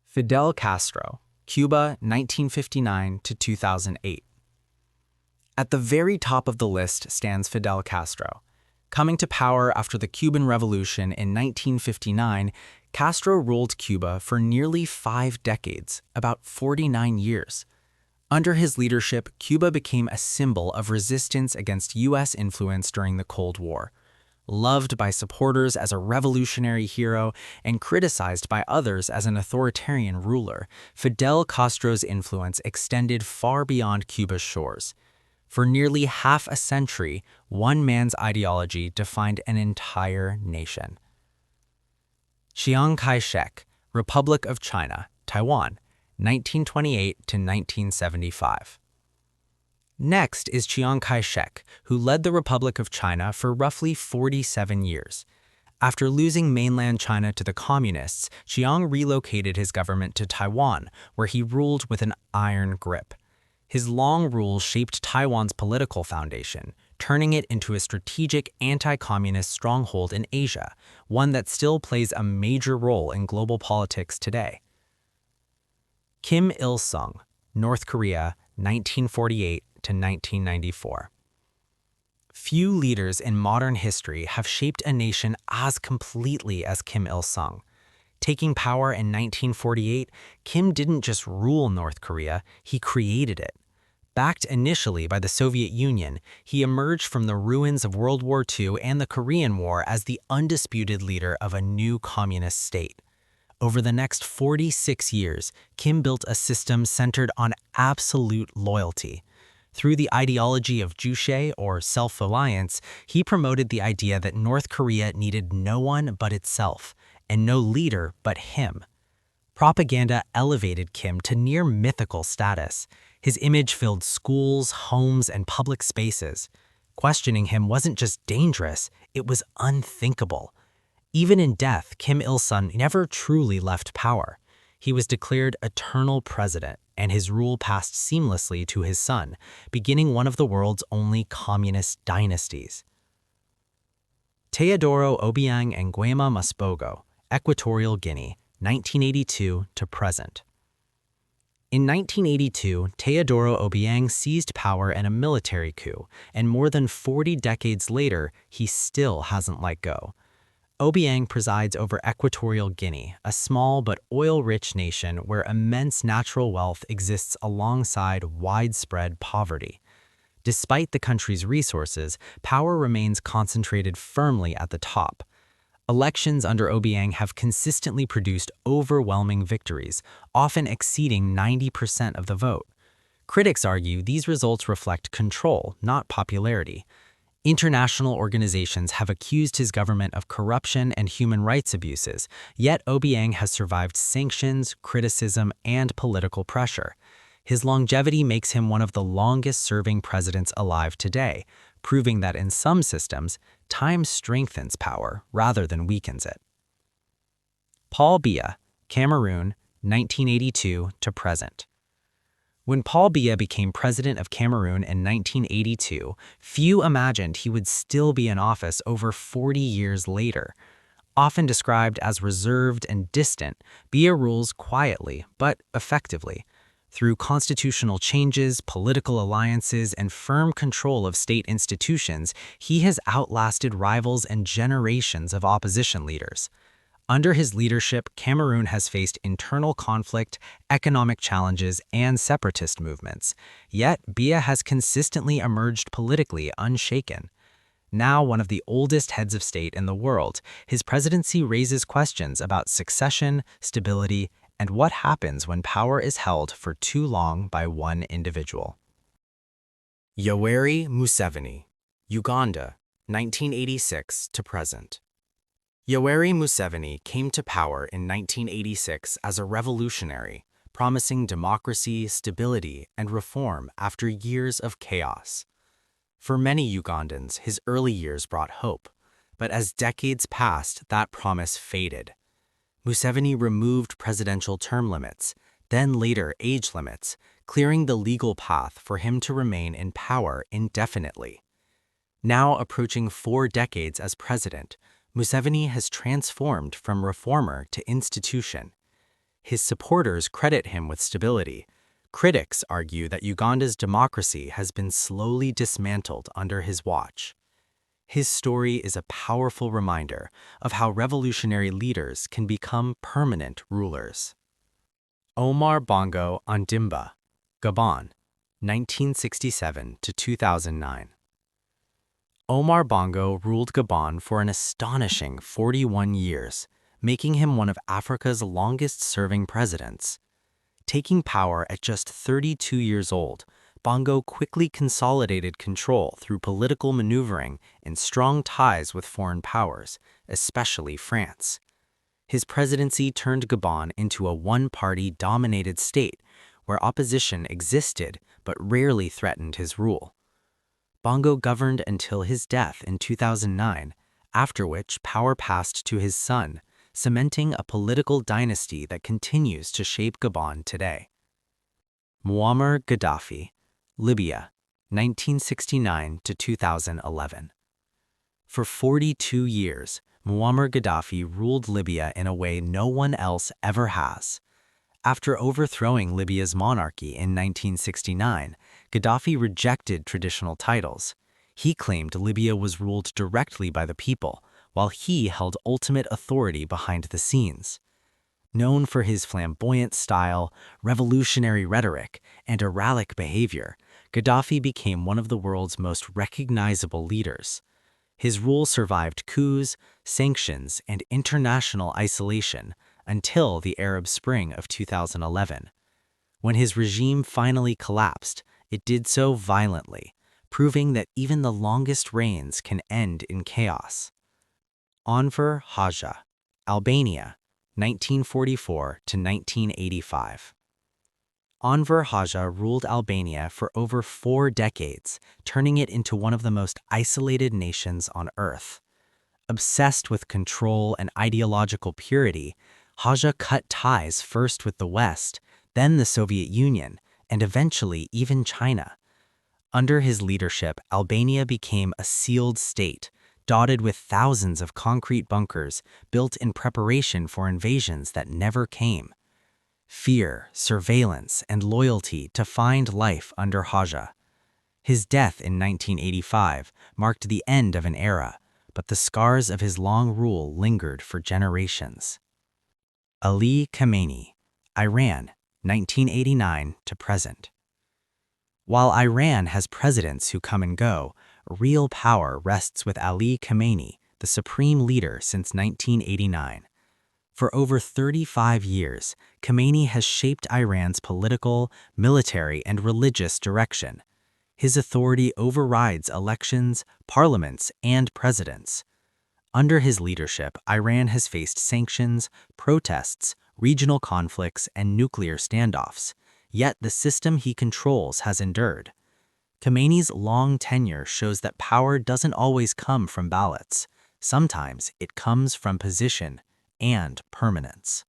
Fidel Castro, Cuba, 1959 to 2008. At the very top of the list stands Fidel Castro. Coming to power after the Cuban Revolution in 1959, Castro ruled Cuba for nearly 5 decades, about 49 years. Under his leadership, Cuba became a symbol of resistance against U.S. influence during the Cold War. Loved by supporters as a revolutionary hero and criticized by others as an authoritarian ruler, Fidel Castro's influence extended far beyond Cuba's shores. For nearly half a century, one man's ideology defined an entire nation. Chiang Kai-shek, Republic of China, Taiwan, 1928 to 1975. Next is Chiang Kai-shek, who led the Republic of China for roughly 47 years. After losing mainland China to the communists, Chiang relocated his government to Taiwan, where he ruled with an iron grip. His long rule shaped Taiwan's political foundation, turning it into a strategic anti-communist stronghold in Asia, one that still plays a major role in global politics today. Kim Il-sung, North Korea, 1948 to 1994. Few leaders in modern history have shaped a nation as completely as Kim Il-sung. Taking power in 1948, Kim didn't just rule North Korea, he created it. Backed initially by the Soviet Union, he emerged from the ruins of World War II and the Korean War as the undisputed leader of a new communist state. Over the next 46 years, Kim built a system centered on absolute loyalty. Through the ideology of Juche, or self-reliance, he promoted the idea that North Korea needed no one but itself, and no leader but him. Propaganda elevated Kim to near mythical status. His image filled schools, homes, and public spaces. Questioning him wasn't just dangerous, it was unthinkable. Even in death, Kim Il-sung never truly left power. He was declared eternal president, and his rule passed seamlessly to his son, beginning one of the world's only communist dynasties. Teodoro, Obiang, and Nguema Mbasogo, Equatorial Guinea, 1982 to present. In 1982, Teodoro Obiang seized power in a military coup, and more than 40 decades later, he still hasn't let go. Obiang presides over Equatorial Guinea, a small but oil-rich nation where immense natural wealth exists alongside widespread poverty. Despite the country's resources, power remains concentrated firmly at the top. Elections under Obiang have consistently produced overwhelming victories, often exceeding 90% of the vote. Critics argue these results reflect control, not popularity. International organizations have accused his government of corruption and human rights abuses, yet Obiang has survived sanctions, criticism, and political pressure. His longevity makes him one of the longest-serving presidents alive today, proving that in some systems, time strengthens power rather than weakens it. Paul Biya, Cameroon, 1982 to present. When Paul Biya became president of Cameroon in 1982, few imagined he would still be in office over 40 years later. Often described as reserved and distant, Biya rules quietly but effectively. Through constitutional changes, political alliances, and firm control of state institutions, he has outlasted rivals and generations of opposition leaders. Under his leadership, Cameroon has faced internal conflict, economic challenges, and separatist movements. Yet, Biya has consistently emerged politically unshaken. Now one of the oldest heads of state in the world, his presidency raises questions about succession, stability, and what happens when power is held for too long by one individual. Yoweri Museveni, Uganda, 1986 to present. Yoweri Museveni came to power in 1986 as a revolutionary, promising democracy, stability, and reform after years of chaos. For many Ugandans, his early years brought hope, but as decades passed, that promise faded. Museveni removed presidential term limits, then later age limits, clearing the legal path for him to remain in power indefinitely. Now approaching 4 decades as president, Museveni has transformed from reformer to institution. His supporters credit him with stability. Critics argue that Uganda's democracy has been slowly dismantled under his watch. His story is a powerful reminder of how revolutionary leaders can become permanent rulers. Omar Bongo Ondimba, Gabon, 1967 to 2009. Omar Bongo ruled Gabon for an astonishing 41 years, making him one of Africa's longest-serving presidents. Taking power at just 32 years old, Bongo quickly consolidated control through political maneuvering and strong ties with foreign powers, especially France. His presidency turned Gabon into a one-party-dominated state where opposition existed but rarely threatened his rule. Bongo governed until his death in 2009, after which power passed to his son, cementing a political dynasty that continues to shape Gabon today. Muammar Gaddafi, Libya, 1969 to 2011. For 42 years, Muammar Gaddafi ruled Libya in a way no one else ever has. After overthrowing Libya's monarchy in 1969, Gaddafi rejected traditional titles. He claimed Libya was ruled directly by the people, while he held ultimate authority behind the scenes. Known for his flamboyant style, revolutionary rhetoric, and erratic behavior, Gaddafi became one of the world's most recognizable leaders. His rule survived coups, sanctions, and international isolation until the Arab Spring of 2011. When his regime finally collapsed, it did so violently, proving that even the longest reigns can end in chaos. Enver Hoxha, Albania, 1944 to 1985. Enver Hoxha ruled Albania for over 4 decades, turning it into one of the most isolated nations on earth. Obsessed with control and ideological purity, Hoxha cut ties first with the West, then the Soviet Union, and eventually even China. Under his leadership, Albania became a sealed state, dotted with thousands of concrete bunkers built in preparation for invasions that never came. Fear, surveillance, and loyalty defined life under Hoxha. His death in 1985 marked the end of an era, but the scars of his long rule lingered for generations. Ali Khamenei, Iran, 1989 to present. While Iran has presidents who come and go, real power rests with Ali Khamenei, the supreme leader since 1989. For over 35 years, Khamenei has shaped Iran's political, military, and religious direction. His authority overrides elections, parliaments, and presidents. Under his leadership, Iran has faced sanctions, protests, regional conflicts, and nuclear standoffs, yet the system he controls has endured. Khamenei's long tenure shows that power doesn't always come from ballots. Sometimes it comes from position and permanence.